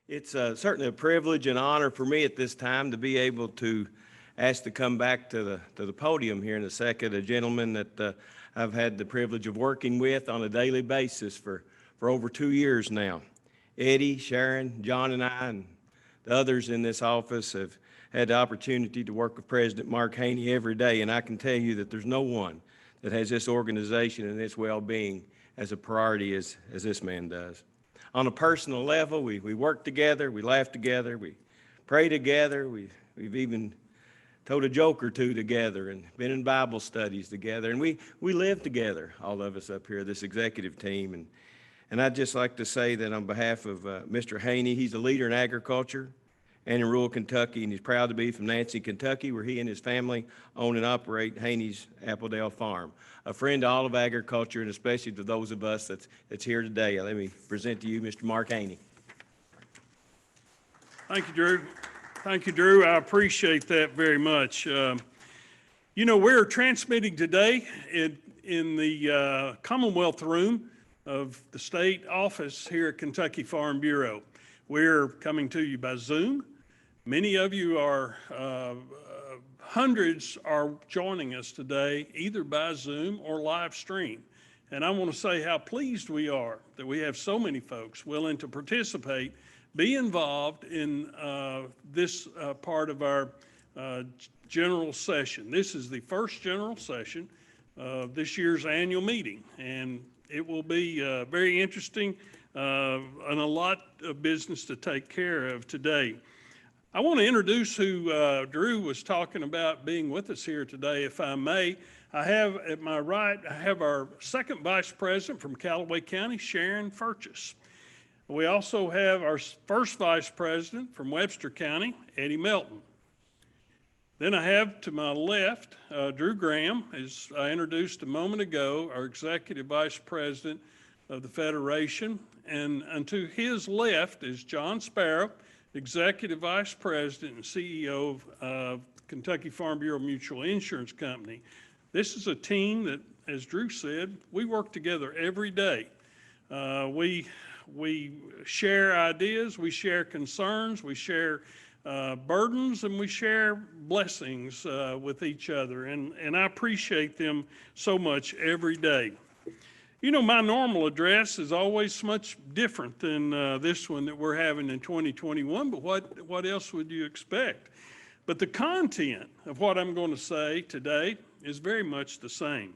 It's certainly a privilege and honor for me at this time to be able to ask to come back to the podium here in a second. A gentleman that I've had the privilege of working with on a daily basis for over 2 years now. Eddie, Sharon, John, and I, and the others in this office have had the opportunity to work with President Mark Haney every day, and I can tell you that there's no one that has this organization and its well-being as a priority as this man does. On a personal level, we work together, we laugh together, we pray together, we've even told a joke or two together and been in Bible studies together, and we live together, all of us up here, this executive team. And I'd just like to say that on behalf of Mr. Haney, he's a leader in agriculture and in rural Kentucky, and he's proud to be from Nancy, Kentucky, where he and his family own and operate Haney's Appledale Farm. A friend to all of agriculture, and especially to those of us that's here today. Let me present to you Mr. Mark Haney. Thank you, Drew. Thank you, Drew. I appreciate that very much. We're transmitting today in the Commonwealth Room of the state office here at Kentucky Farm Bureau. We're coming to you by Zoom. Many of you are, hundreds are joining us today, either by Zoom or live stream. And I want to say how pleased we are that we have so many folks willing to participate, be involved in this part of our general session. This is the first general session of this year's annual meeting, and it will be very interesting and a lot of business to take care of today. I want to introduce who Drew was talking about being with us here today, if I may. I have at my right, I have our second vice president from Callaway County, Sharon Furchess. We also have our first vice president from Webster County, Eddie Melton. Then I have to my left, Drew Graham, as I introduced a moment ago, our executive vice president of the Federation. And to his left is John Sparrow, executive vice president and CEO of Kentucky Farm Bureau Mutual Insurance Company. This is a team that, as Drew said, we work together every day. We share ideas, we share concerns, we share burdens, and we share blessings with each other. And I appreciate them so much every day. You know, my normal address is always much different than this one that we're having in 2021, but what else would you expect? But the content of what I'm going to say today is very much the same.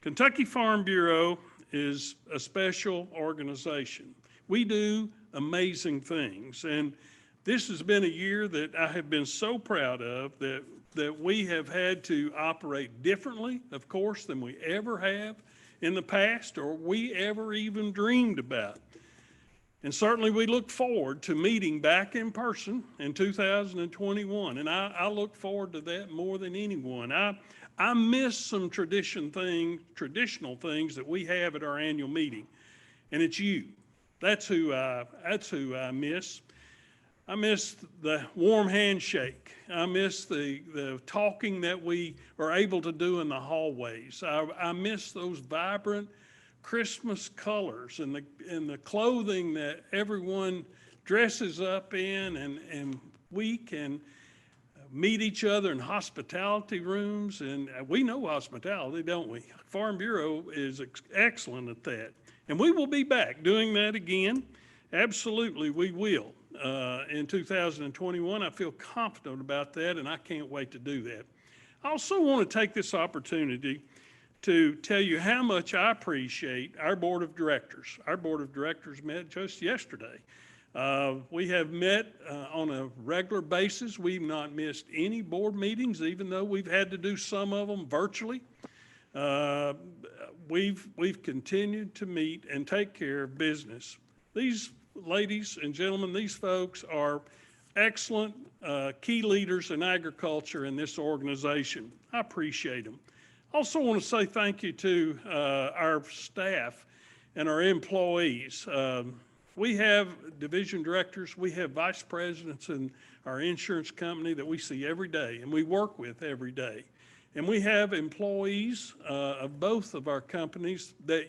Kentucky Farm Bureau is a special organization. We do amazing things, and this has been a year that I have been so proud of that we have had to operate differently, of course, than we ever have in the past or we ever even dreamed about. And certainly we look forward to meeting back in person in 2021. And I look forward to that more than anyone. I miss some traditional things that we have at our annual meeting. And it's you. That's who I miss. I miss the warm handshake. I miss the talking that we are able to do in the hallways. I miss those vibrant Christmas colors and the clothing that everyone dresses up in, and we can meet each other in hospitality rooms. And we know hospitality, don't we? Farm Bureau is excellent at that. And we will be back doing that again. Absolutely, we will. In 2021. I feel confident about that, and I can't wait to do that. I also want to take this opportunity to tell you how much I appreciate our board of directors. Our board of directors met just yesterday. We have met on a regular basis. We've not missed any board meetings, even though we've had to do some of them virtually. We've continued to meet and take care of business. These ladies and gentlemen, these folks are excellent key leaders in agriculture in this organization. I appreciate them. I also want to say thank you to our staff and our employees. We have division directors, we have vice presidents in our insurance company that we see every day and we work with every day. And we have employees of both of our companies that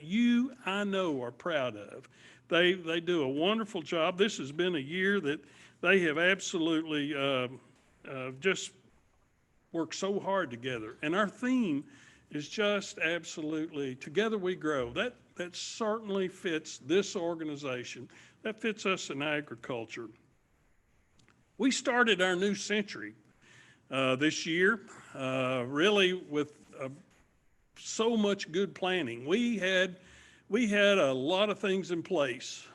I know, are proud of. They do a wonderful job. This has been a year that they have absolutely just worked so hard together. And our theme is just absolutely Together We Grow. That certainly fits this organization. That fits us in agriculture. We started our new century this year, really with so much good planning. We had a lot of things in place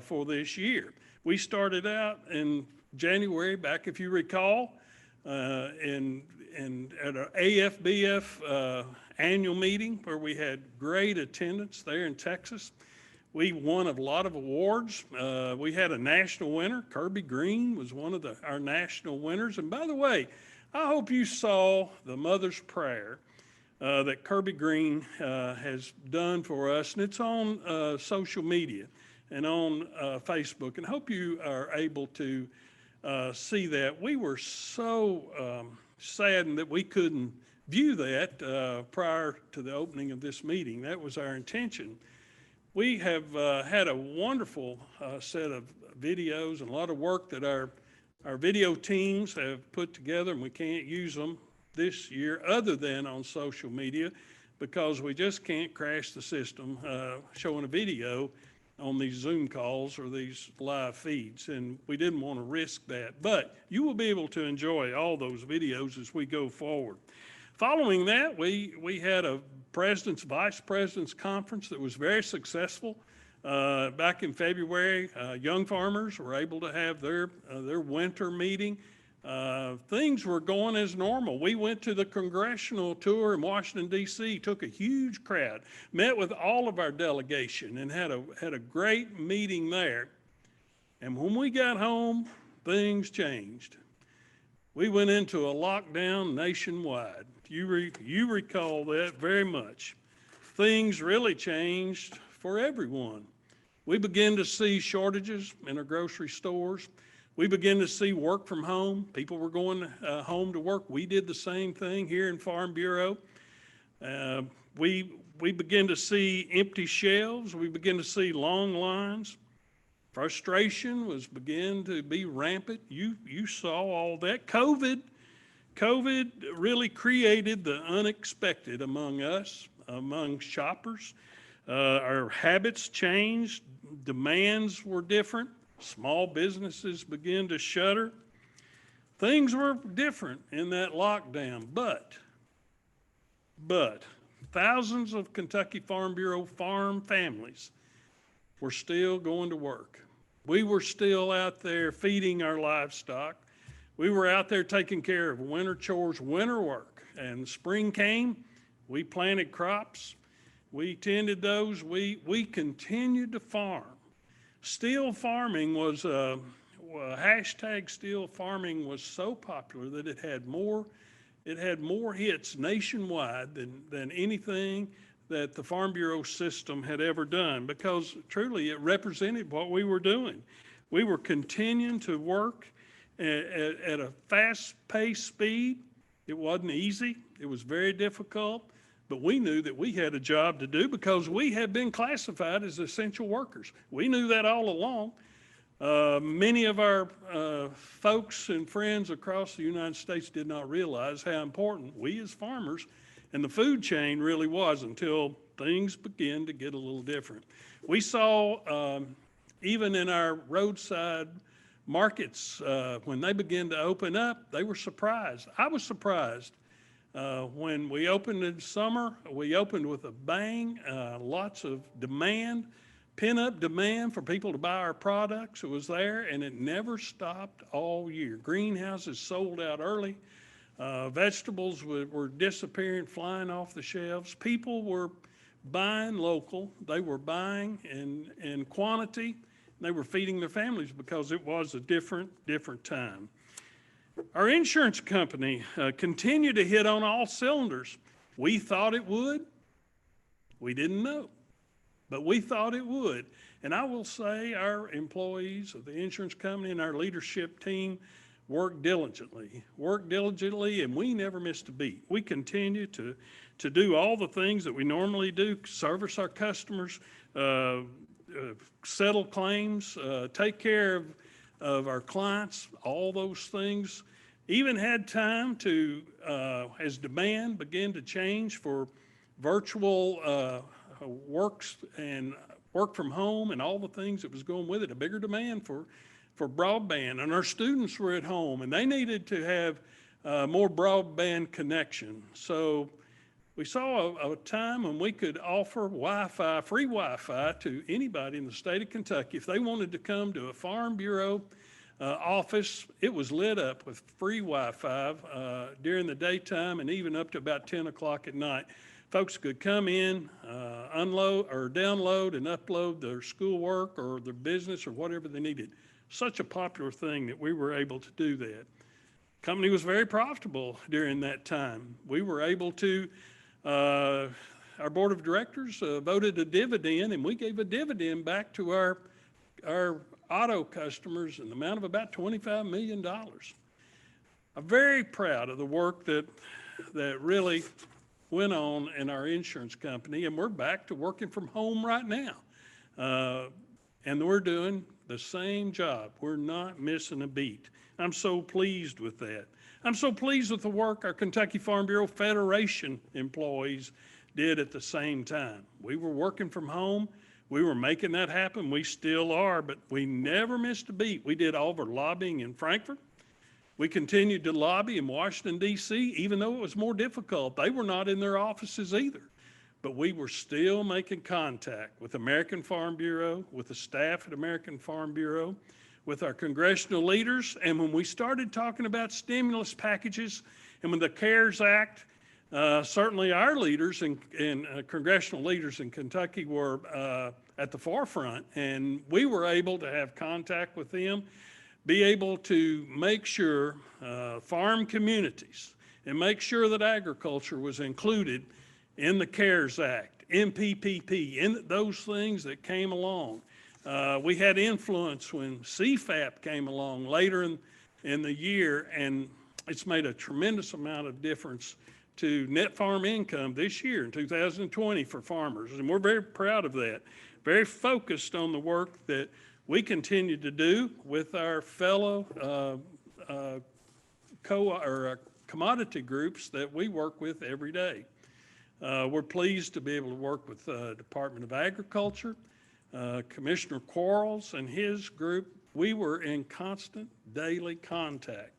for this year. We started out in January, back if you recall, at our AFBF annual meeting where we had great attendance there in Texas. We won a lot of awards. We had a national winner. Kirby Green was one of our national winners. And by the way, I hope you saw the Mother's Prayer that Kirby Green has done for us, and it's on social media and on Facebook, and hope you are able to see that. We were so saddened that we couldn't view that prior to the opening of this meeting. That was our intention. We have had a wonderful set of videos and a lot of work that our video teams have put together, and we can't use them this year other than on social media because we just can't crash the system showing a video on these Zoom calls or these live feeds, and we didn't want to risk that. But you will be able to enjoy all those videos as we go forward. Following that, we had a President's Vice President's Conference that was very successful. Back in February, young farmers were able to have their winter meeting. Things were going as normal. We went to the congressional tour in Washington, D.C., took a huge crowd, met with all of our delegation, and had a great meeting there. And when we got home, things changed. We went into a lockdown nationwide. You recall that very much. Things really changed for everyone. We began to see shortages in our grocery stores. We began to see work from home. People were going home to work. We did the same thing here in Farm Bureau. We began to see empty shelves. We began to see long lines. Frustration began to be rampant. You saw all that. COVID really created the unexpected among us, among shoppers. Our habits changed. Demands were different. Small businesses began to shutter. Things were different in that lockdown, but thousands of Kentucky Farm Bureau farm families were still going to work. We were still out there feeding our livestock. We were out there taking care of winter chores, winter work. And spring came, we planted crops. We tended those. We continued to farm. Still farming was, hashtag still farming was so popular that it had more hits nationwide than anything that the Farm Bureau system had ever done, because truly it represented what we were doing. We were continuing to work at a fast-paced speed. It wasn't easy. It was very difficult, but we knew that we had a job to do because we had been classified as essential workers. We knew that all along. Many of our folks and friends across the United States did not realize how important we as farmers and the food chain really was until things began to get a little different. We saw, even in our roadside markets, when they began to open up, they were surprised. I was surprised. When we opened in summer, we opened with a bang, lots of demand, pent-up demand for people to buy our products. It was there, and it never stopped all year. Greenhouses sold out early. Vegetables were disappearing, flying off the shelves. People were buying local. They were buying in quantity. They were feeding their families because it was a different time. Our insurance company continued to hit on all cylinders. We thought it would. We didn't know, but we thought it would. And I will say our employees of the insurance company and our leadership team worked diligently, and we never missed a beat. We continue to do all the things that we normally do, service our customers, settle claims, take care of our clients, all those things. Even had time to, as demand began to change for virtual works and work from home and all the things that was going with it, a bigger demand for broadband. And our students were at home and they needed to have more broadband connection. So we saw a time when we could offer Wi-Fi, free Wi-Fi to anybody in the state of Kentucky. If they wanted to come to a Farm Bureau office, it was lit up with free Wi-Fi during the daytime and even up to about 10 o'clock at night. Folks could come in, unload or download and upload their schoolwork or their business or whatever they needed. Such a popular thing that we were able to do that. Company was very profitable during that time. We were able to, our board of directors voted a dividend, and we gave a dividend back to our auto customers in the amount of about $25 million. I'm very proud of the work that really went on in our insurance company, and we're back to working from home right now. And we're doing the same job. We're not missing a beat. I'm so pleased with that. I'm so pleased with the work our Kentucky Farm Bureau Federation employees did at the same time. We were working from home. We were making that happen. We still are, but we never missed a beat. We did all of our lobbying in Frankfurt. We continued to lobby in Washington, D.C., even though it was more difficult. They were not in their offices either. But we were still making contact with American Farm Bureau, with the staff at American Farm Bureau, with our congressional leaders. And when we started talking about stimulus packages and when the CARES Act, certainly our leaders and congressional leaders in Kentucky were at the forefront, and we were able to have contact with them, be able to make sure farm communities and make sure that agriculture was included in the CARES Act, in PPP, in those things that came along. We had influence when CFAP came along later in the year, and it's made a tremendous amount of difference to net farm income this year in 2020 for farmers, and we're very proud of that. Very focused on the work that we continue to do with our fellow commodity groups that we work with every day. We're pleased to be able to work with the Department of Agriculture, Commissioner Quarles and his group. We were in constant daily contact.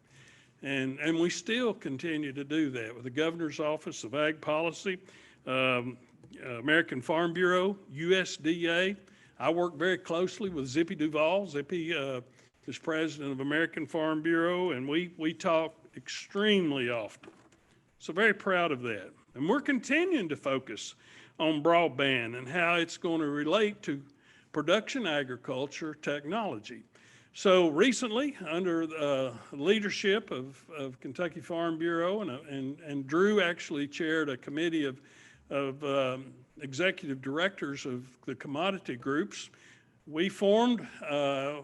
And we still continue to do that with the Governor's Office of Ag Policy, American Farm Bureau, USDA. I work very closely with Zippy Duval. Zippy is president of American Farm Bureau, and we talk extremely often. So very proud of that. And we're continuing to focus on broadband and how it's going to relate to production agriculture technology. So recently, under the leadership of Kentucky Farm Bureau, and Drew actually chaired a committee of executive directors of the commodity groups, we formed a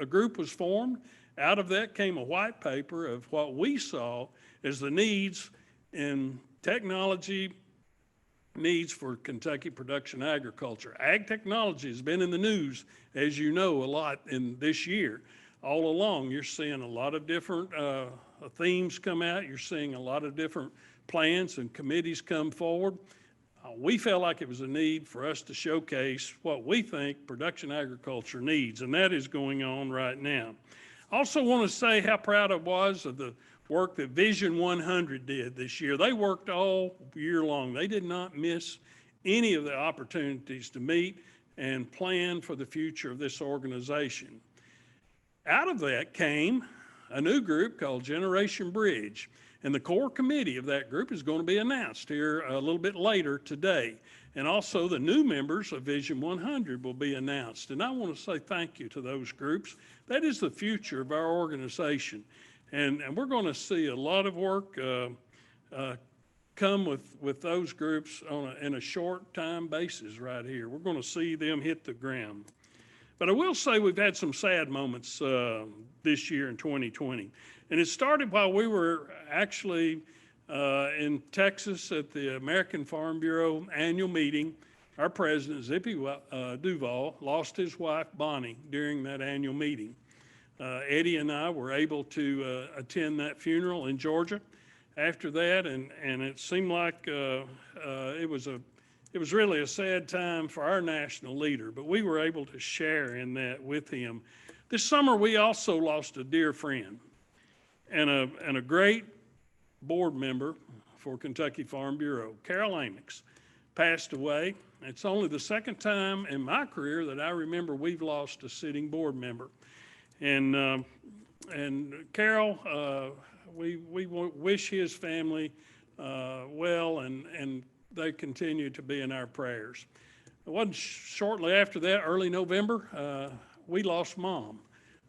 group was formed. Out of that came a white paper of what we saw as the needs in technology needs for Kentucky production agriculture. Ag technology has been in the news, as you know, a lot in this year. All along, you're seeing a lot of different themes come out. You're seeing a lot of different plans and committees come forward. We felt like it was a need for us to showcase what we think production agriculture needs, and that is going on right now. I also want to say how proud I was of the work that Vision 100 did this year. They worked all year long. They did not miss any of the opportunities to meet and plan for the future of this organization. Out of that came a new group called Generation Bridge, and the core committee of that group is going to be announced here a little bit later today. And also the new members of Vision 100 will be announced. And I want to say thank you to those groups. That is the future of our organization. And we're going to see a lot of work come with those groups in a short time basis right here. We're going to see them hit the ground. But I will say we've had some sad moments this year in 2020. And it started while we were actually in Texas at the American Farm Bureau annual meeting. our president, Zippy Duval, lost his wife, Bonnie, during that annual meeting. Eddie and I were able to attend that funeral in Georgia after that, and it seemed like it was really a sad time for our national leader, but we were able to share in that with him. This summer, we also lost a dear friend and a great board member for Kentucky Farm Bureau. Carol Amix passed away. It's only the second time in my career that I remember we've lost a sitting board member. And Carol, we wish his family well, and they continue to be in our prayers. It wasn't shortly after that, early November, we lost Mom.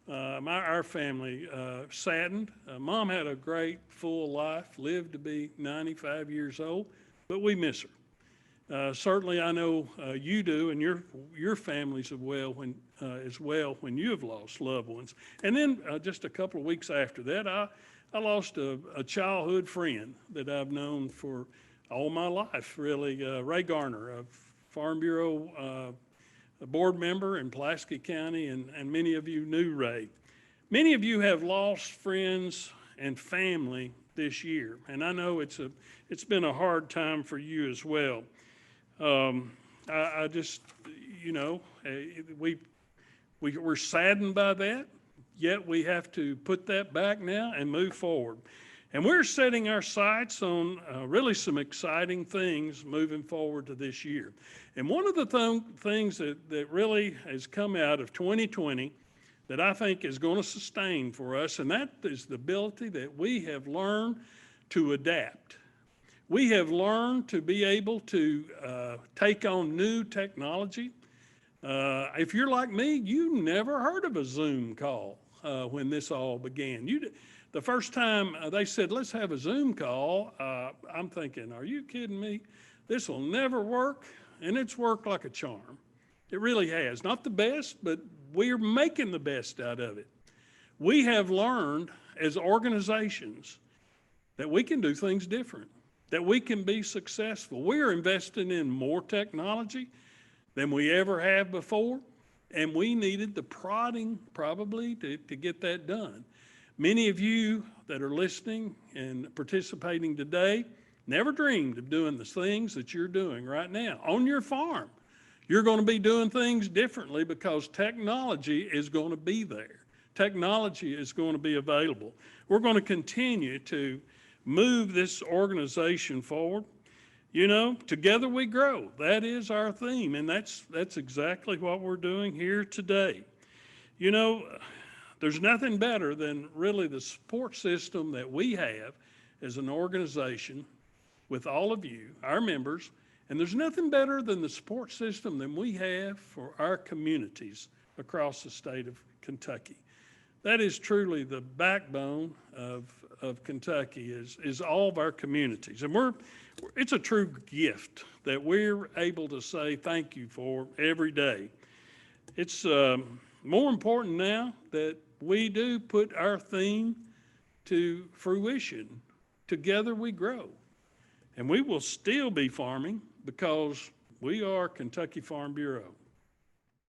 Our family saddened. Mom had a great, full life, lived to be 95 years old, but we miss her. Certainly, I know you do, and your families as well when you have lost loved ones. And then just a couple of weeks after that, I lost a childhood friend that I've known for all my life, really. Ray Garner, a Farm Bureau a board member in Pulaski County, and many of you knew Ray. Many of you have lost friends and family this year, and I know it's been a hard time for you as well. I just, we're saddened by that, yet we have to put that back now and move forward. And we're setting our sights on really some exciting things moving forward to this year. And one of the things that really has come out of 2020 that I think is going to sustain for us, and that is the ability that we have learned to adapt. We have learned to be able to take on new technology. If you're like me, you never heard of a Zoom call when this all began. The first time they said, let's have a Zoom call, I'm thinking, are you kidding me? This will never work, and it's worked like a charm. It really has. Not the best, but we're making the best out of it. We have learned as organizations that we can do things different, that we can be successful. We are investing in more technology than we ever have before, and we needed the prodding probably to get that done. Many of you that are listening and participating today never dreamed of doing the things that you're doing right now on your farm. You're going to be doing things differently because technology is going to be there. Technology is going to be available. We're going to continue to move this organization forward. Together we grow. That is our theme, and that's exactly what we're doing here today. There's nothing better than really the support system that we have as an organization with all of you, our members, and there's nothing better than the support system that we have for our communities across the state of Kentucky. That is truly the backbone of Kentucky is all of our communities. And it's a true gift that we're able to say thank you for every day. It's more important now that we do put our theme to fruition. Together we grow. And we will still be farming because we are Kentucky Farm Bureau.